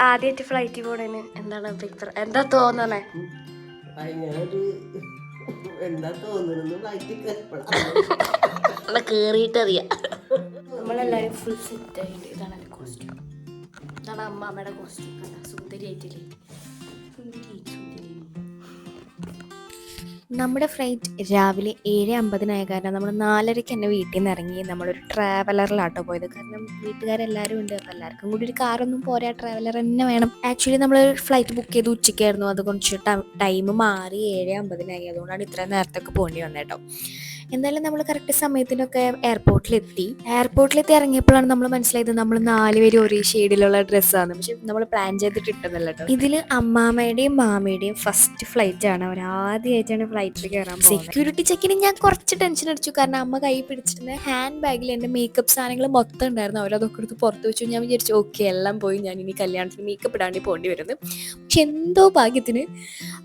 ആദ്യമായിട്ട് ഫ്ലൈറ്റിൽ പോണേന് എന്താണ് എന്താ തോന്നണേ? കേറിയിട്ടറിയാം. നമ്മളെല്ലാരും ഫുൾ സെറ്റ് ആയിട്ട്. ഇതാണ് എൻ്റെ കോസ്റ്റ്യൂം. ഇതാണ് അമ്മാമ്മയുടെ കോസ്റ്റ്യൂം. സുന്ദരിയായിട്ടില്ലേ? നമ്മുടെ ഫ്ലൈറ്റ് രാവിലെ 7:50 കാരണം നമ്മൾ 4:30 തന്നെ വീട്ടിൽ നിന്ന് ഇറങ്ങി. നമ്മളൊരു ട്രാവലറിലാട്ടോ പോയത്. കാരണം വീട്ടുകാരെല്ലാവരും ഉണ്ട്. അപ്പോൾ എല്ലാവർക്കും കൂടി ഒരു കാറൊന്നും പോരാ, ട്രാവലർ തന്നെ വേണം. ആക്ച്വലി നമ്മൾ ഫ്ലൈറ്റ് ബുക്ക് ചെയ്ത് ഉച്ചയ്ക്കായിരുന്നു. അത് കുറച്ച് ടൈം മാറി 7:50 അതുകൊണ്ടാണ് ഇത്രയും നേരത്തൊക്കെ പോകേണ്ടി വന്നത് കേട്ടോ. എന്തായാലും നമ്മൾ കറക്റ്റ് സമയത്തിനൊക്കെ എയർപോർട്ടിലെത്തി ഇറങ്ങിയപ്പോഴാണ് നമ്മൾ മനസ്സിലായത് നമ്മൾ 4 പേരും ഒരേ ഷെയ്ഡിലുള്ള ഡ്രസ്സാണ്. പക്ഷെ നമ്മൾ പ്ലാൻ ചെയ്തിട്ട് ഇട്ടതല്ല കേട്ടോ. ഇതിൽ അമ്മാമ്മയുടെയും മാമയുടെയും ഫസ്റ്റ് ഫ്ലൈറ്റ് ആണ്. അവർ ആദ്യമായിട്ടാണ് ഫ്ലൈറ്റിൽ കയറാൻ പോകുന്നത്. സെക്യൂരിറ്റി ചെക്കിന് ഞാൻ കുറച്ച് ടെൻഷൻ അടിച്ചു. കാരണം അമ്മ കൈ പിടിച്ചിട്ട് ഹാൻഡ് ബാഗിൽ എൻ്റെ മേക്കപ്പ് സാധനങ്ങൾ മൊത്തം ഉണ്ടായിരുന്നു. അവരതൊക്കെ എടുത്ത് പുറത്ത് വെച്ചു. ഞാൻ വിചാരിച്ചു ഓക്കെ എല്ലാം പോയി, ഞാൻ ഇനി കല്യാണത്തിന് മേക്കപ്പ് ഇടാണ്ടി പോകേണ്ടി വരുന്നത്. പക്ഷെ എന്തോ ഭാഗ്യത്തിന്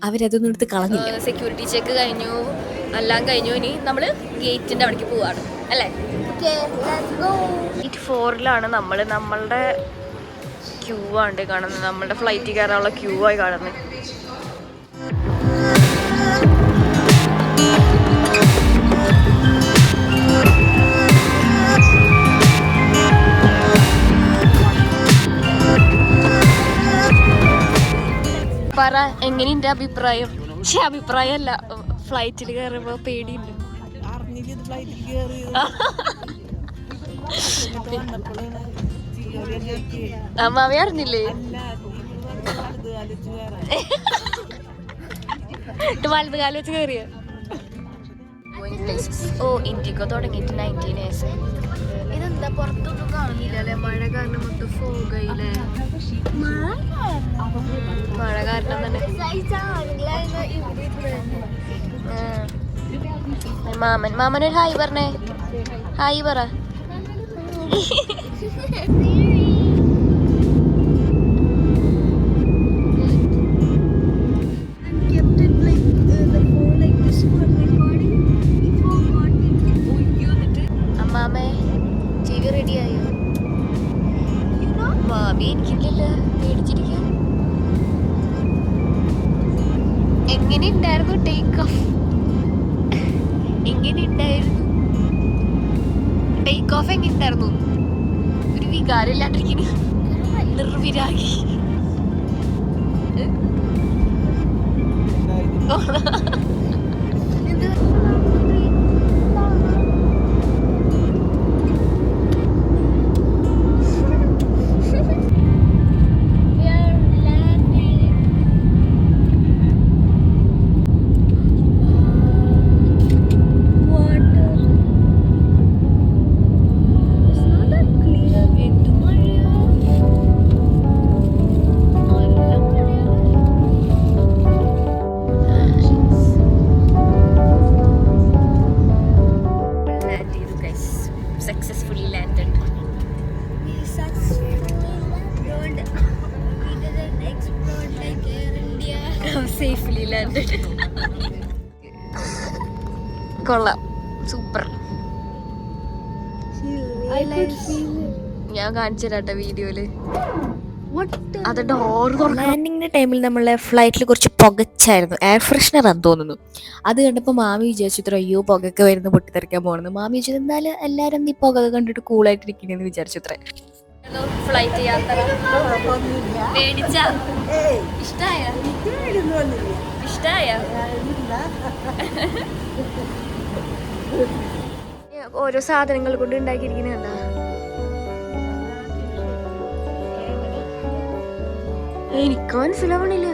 അവരതൊന്നും എടുത്ത് കളഞ്ഞില്ല. സെക്യൂരിറ്റി ചെക്ക് കഴിഞ്ഞു, എല്ലാം കഴിഞ്ഞു. ഇനി നമ്മൾ ഗേറ്റിൻ്റെ അവിടേക്ക് പോവാണ് അല്ലേ? ഗേറ്റ് 4 നമ്മളുടെ ക്യൂ ആണ് കാണുന്നത്. നമ്മളുടെ ഫ്ലൈറ്റിൽ കയറാനുള്ള ക്യൂ ആയി കാണുന്നത്. പറ, എങ്ങനെയുണ്ട് അഭിപ്രായം? പക്ഷെ അഭിപ്രായമല്ല, ഫ്ലൈറ്റിൽ കയറുമ്പോ പേടിയുണ്ട്. അമ്മാവി അറിഞ്ഞില്ലേ? വലത് കാലം വെച്ച് കയറിയ. ഓ, ഇൻഡിഗോ തുടങ്ങിയിട്ട് 19 years. ഇതെന്താ പുറത്തൊന്നും കാണുന്നില്ലല്ലേ? മഴ കാരണം മൊത്തം ഫോഗയില്ലേ? മഴ കാരണം തന്നെ. മാമനൊരു ഹായ് പറഞ്ഞേ. ഹായ് പറ. അമ്മാമേ, ചെവി റെഡിയായോ? മാമി എനിക്കില്ലല്ലോ, പേടിച്ചിരിക്കുക. എങ്ങനെയുണ്ടായിരുന്നു ടേക്ക് ഓഫ്? എങ്ങനെയുണ്ടായിരുന്നു ടേക്ക് ഓഫ്? എങ്ങനെയുണ്ടായിരുന്നു? ഒരു വികാരമില്ലാണ്ടിരിക്കുന്നു, നിർവിരാഗി. Successfully landed. We successfully landed. We didn't explode like Air India. Safely landed. കൊള്ളാം, സൂപ്പർ. ഞാൻ കാണിച്ചു തരാട്ടെ വീഡിയോയില്. അത് ഡോർ ലാൻഡിങ്ങിന്റെ ടൈമിൽ നമ്മളെ ഫ്ലൈറ്റിൽ കുറച്ച് പുകച്ചായിരുന്നു. എയർ ഫ്രഷ്നർ ആണെന്ന് തോന്നുന്നു. അത് കണ്ടപ്പോൾ മാമി വിചാരിച്ചു ഇത്ര അയ്യോ പുകയൊക്കെ വരുന്ന പൊട്ടിത്തെറിക്കാൻ പോകണമെന്ന്. മാമി വിചാരിച്ചു എന്നാലും എല്ലാവരും ഈ പുക കണ്ടിട്ട് കൂളായിട്ടിരിക്കണെന്ന് വിചാരിച്ചു. ഇത്ര ഫ്ലൈറ്റ് യാത്ര ഇഷ്ടായ ഓരോ സാധനങ്ങൾ കൊണ്ട് ഉണ്ടാക്കിയിരിക്കുന്നതാ. എനിക്ക് മനസ്സിലാവണില്ല.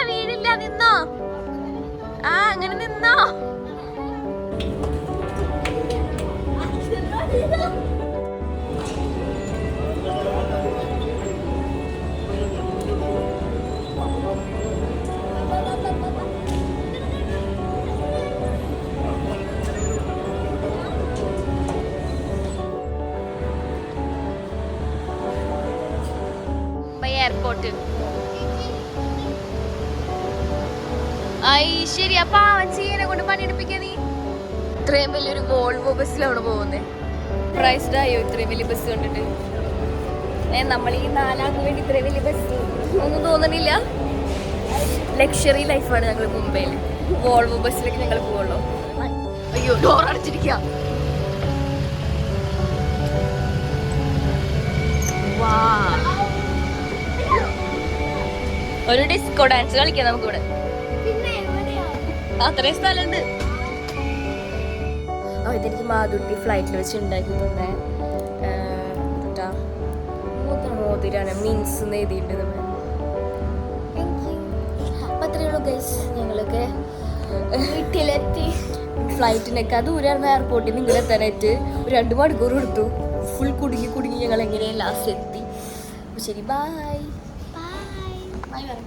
വീടില്ല, നിന്നോ. അങ്ങനെ നിന്നോ. എയർപോർട്ട്. ശരി, അപ്പൊ അവൻ ചെയ്യാനെ കൊണ്ട് പണിയെടുപ്പിക്കാ നീ? ഇത്രയും വലിയൊരു വോൾവോ ബസ്സിലാണ് പോകുന്നത്. പ്രൈസ്ഡ് ആയോ ഇത്രയും വലിയ ബസ് കണ്ടിട്ട്? നമ്മൾ ഈ 4 ആൾക്ക് വേണ്ടി ഇത്രയും വലിയ ബസ് ഒന്നും തോന്നണില്ല. ലക്ഷറി ലൈഫാണ് ഞങ്ങൾ മുംബൈയിൽ. വോൾവോ ബസ്സിലേക്ക് ഞങ്ങൾ പോവുള്ളൂ. അയ്യോ, ഡോർ അടച്ചിരിക്കുക. ഒരു ഡിസ്കോ ഡാൻസ് കളിക്കാം നമുക്കിവിടെ. അത്രയും സ്ഥലമുണ്ട്. ഇതെനിക്ക് മാതുട്ടി ഫ്ലൈറ്റിൽ വെച്ച് ഉണ്ടാക്കി തന്നെ മോതിരാണ്, മീൻസ് എഴുതിയിട്ടുണ്ട്. അപ്പം അത്രയേ ഉള്ളൂ ഗൈസ്. ഞങ്ങളൊക്കെ വീട്ടിലെത്തി. ഫ്ലൈറ്റിനൊക്കെ അത് ദൂരായിരുന്നു എയർപോർട്ടിൽ നിന്ന് ഇങ്ങനെ എത്താനായിട്ട് ഒരു 2 മണിക്കൂർ എടുത്തു. ഫുൾ കുടുങ്ങി ഞങ്ങൾ എങ്ങനെയാണ് ലാസ്റ്റ് എത്തി. അപ്പോൾ ശരി, ബൈ ബൈ ബൈ.